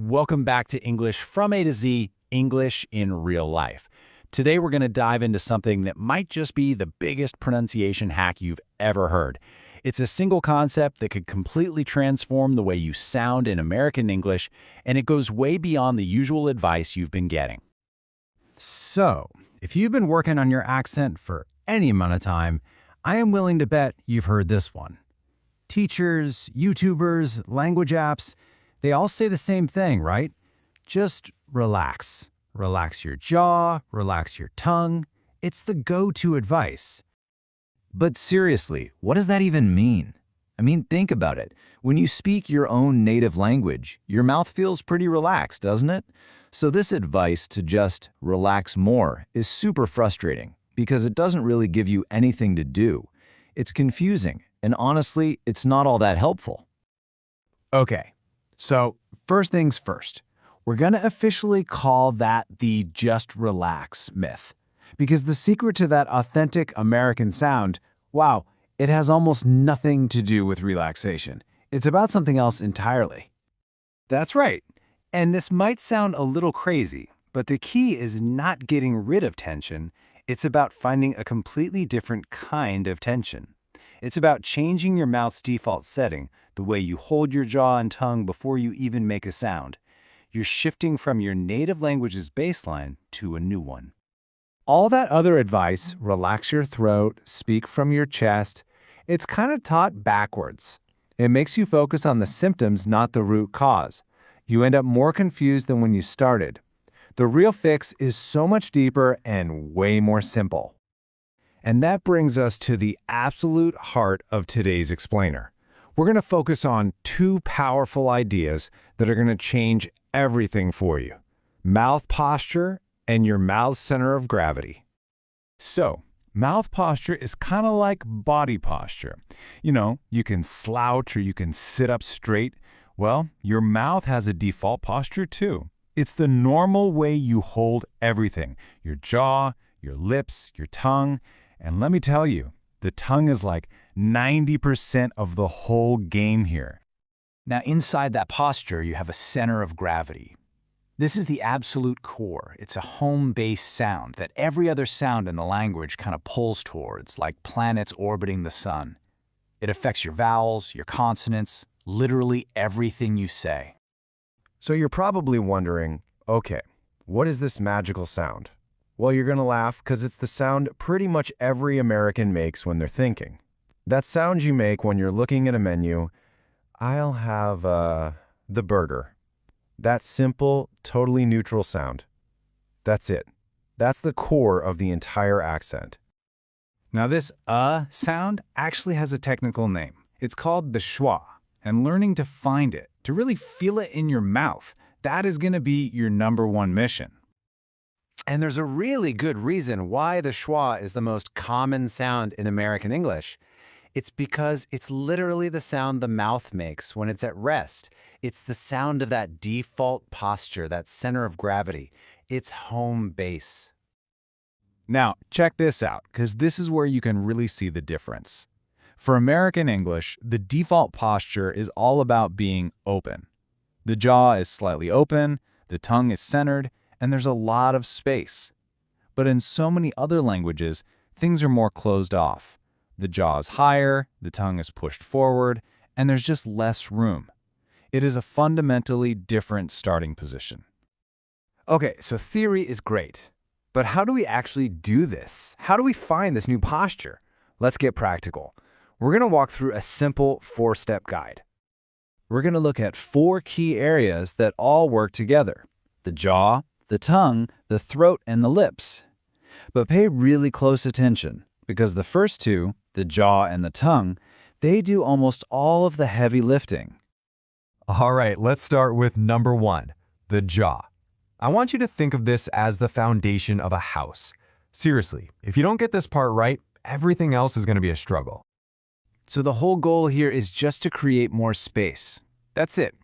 Welcome back to English from A to Z, English in real life. Today we're going to dive into something that might just be the biggest pronunciation hack you've ever heard. It's a single concept that could completely transform the way you sound in American English, and it goes way beyond the usual advice you've been getting. So, if you've been working on your accent for any amount of time, I am willing to bet you've heard this one. Teachers, YouTubers, language apps, they all say the same thing, right? Just relax. Relax your jaw, relax your tongue. It's the go-to advice. But seriously, what does that even mean? I mean, think about it. When you speak your own native language, your mouth feels pretty relaxed, doesn't it? So this advice to just relax more is super frustrating because it doesn't really give you anything to do. It's confusing, and honestly, it's not all that helpful. Okay, so first things first. We're going to officially call that the just relax myth. Because the secret to that authentic American sound, wow, it has almost nothing to do with relaxation. It's about something else entirely. That's right. And this might sound a little crazy, but the key is not getting rid of tension. It's about finding a completely different kind of tension. It's about changing your mouth's default setting, the way you hold your jaw and tongue before you even make a sound. You're shifting from your native language's baseline to a new one. All that other advice, relax your throat, speak from your chest, it's kind of taught backwards. It makes you focus on the symptoms, not the root cause. You end up more confused than when you started. The real fix is so much deeper and way more simple. And that brings us to the absolute heart of today's explainer. We're going to focus on two powerful ideas that are going to change everything for you: mouth posture and your mouth's center of gravity. So, mouth posture is kind of like body posture. You know, you can slouch or you can sit up straight. Well, your mouth has a default posture too. It's the normal way you hold everything: your jaw, your lips, your tongue. And let me tell you, the tongue is like 90% of the whole game here. Now, inside that posture, you have a center of gravity. This is the absolute core. It's a home-based sound that every other sound in the language kind of pulls towards, like planets orbiting the sun. It affects your vowels, your consonants, literally everything you say. So you're probably wondering, okay, what is this magical sound? Well, you're going to laugh because it's the sound pretty much every American makes when they're thinking. That sound you make when you're looking at a menu, I'll have the burger. That simple, totally neutral sound. That's it. That's the core of the entire accent. Now this sound actually has a technical name. It's called the schwa, and learning to find it, to really feel it in your mouth, that is going to be your #1 mission. And there's a really good reason why the schwa is the most common sound in American English. It's because it's literally the sound the mouth makes when it's at rest. It's the sound of that default posture, that center of gravity. It's home base. Now, check this out, because this is where you can really see the difference. For American English, the default posture is all about being open. The jaw is slightly open, the tongue is centered, and there's a lot of space. But in so many other languages, things are more closed off. The jaw is higher, the tongue is pushed forward, and there's just less room. It is a fundamentally different starting position. Okay, so theory is great. But how do we actually do this? How do we find this new posture? Let's get practical. We're going to walk through a simple 4-step guide. We're going to look at 4 key areas that all work together: the jaw, the tongue, the throat, and the lips. But pay really close attention, because the first two, the jaw and the tongue, they do almost all of the heavy lifting. All right, let's start with #1, the jaw. I want you to think of this as the foundation of a house. Seriously, if you don't get this part right, everything else is going to be a struggle. So the whole goal here is just to create more space. That's it.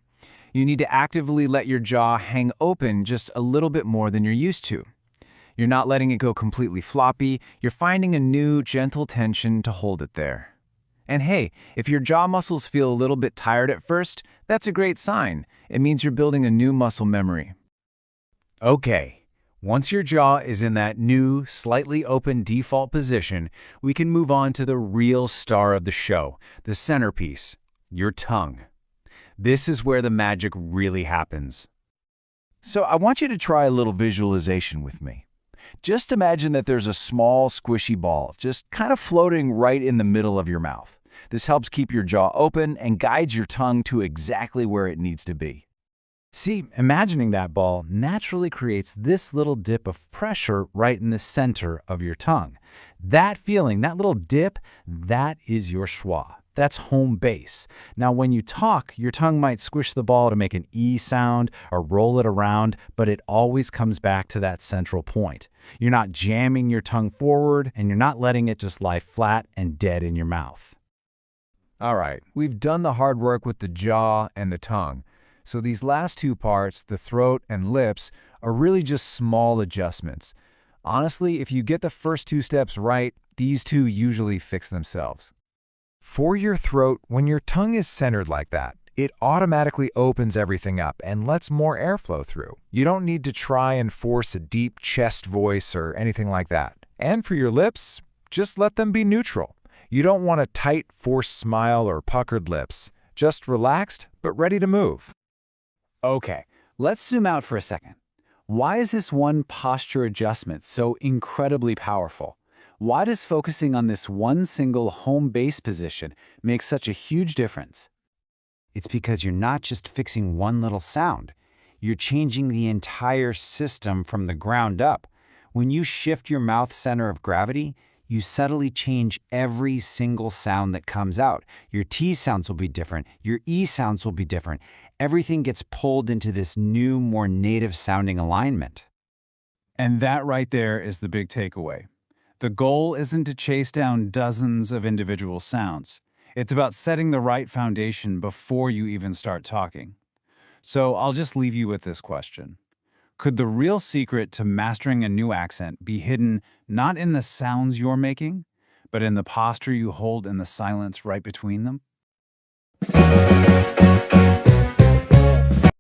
You need to actively let your jaw hang open just a little bit more than you're used to. You're not letting it go completely floppy. You're finding a new, gentle tension to hold it there. And hey, if your jaw muscles feel a little bit tired at first, that's a great sign. It means you're building a new muscle memory. Okay, once your jaw is in that new, slightly open default position, we can move on to the real star of the show, the centerpiece, your tongue. This is where the magic really happens. So I want you to try a little visualization with me. Just imagine that there's a small, squishy ball just kind of floating right in the middle of your mouth. This helps keep your jaw open and guides your tongue to exactly where it needs to be. See, imagining that ball naturally creates this little dip of pressure right in the center of your tongue. That feeling, that little dip, that is your schwa. That's home base. Now, when you talk, your tongue might squish the ball to make an E sound or roll it around, but it always comes back to that central point. You're not jamming your tongue forward, and you're not letting it just lie flat and dead in your mouth. All right, we've done the hard work with the jaw and the tongue. So these last two parts, the throat and lips, are really just small adjustments. Honestly, if you get the first two steps right, these two usually fix themselves. For your throat, when your tongue is centered like that, it automatically opens everything up and lets more airflow through. You don't need to try and force a deep chest voice or anything like that. And for your lips, just let them be neutral. You don't want a tight, forced smile or puckered lips. Just relaxed, but ready to move. Okay, let's zoom out for a second. Why is this one posture adjustment so incredibly powerful? Why does focusing on this one single home base position make such a huge difference? It's because you're not just fixing one little sound. You're changing the entire system from the ground up. When you shift your mouth center of gravity, you subtly change every single sound that comes out. Your T sounds will be different. Your E sounds will be different. Everything gets pulled into this new, more native sounding alignment. And that right there is the big takeaway. The goal isn't to chase down dozens of individual sounds. It's about setting the right foundation before you even start talking. So I'll just leave you with this question. Could the real secret to mastering a new accent be hidden not in the sounds you're making, but in the posture you hold in the silence right between them?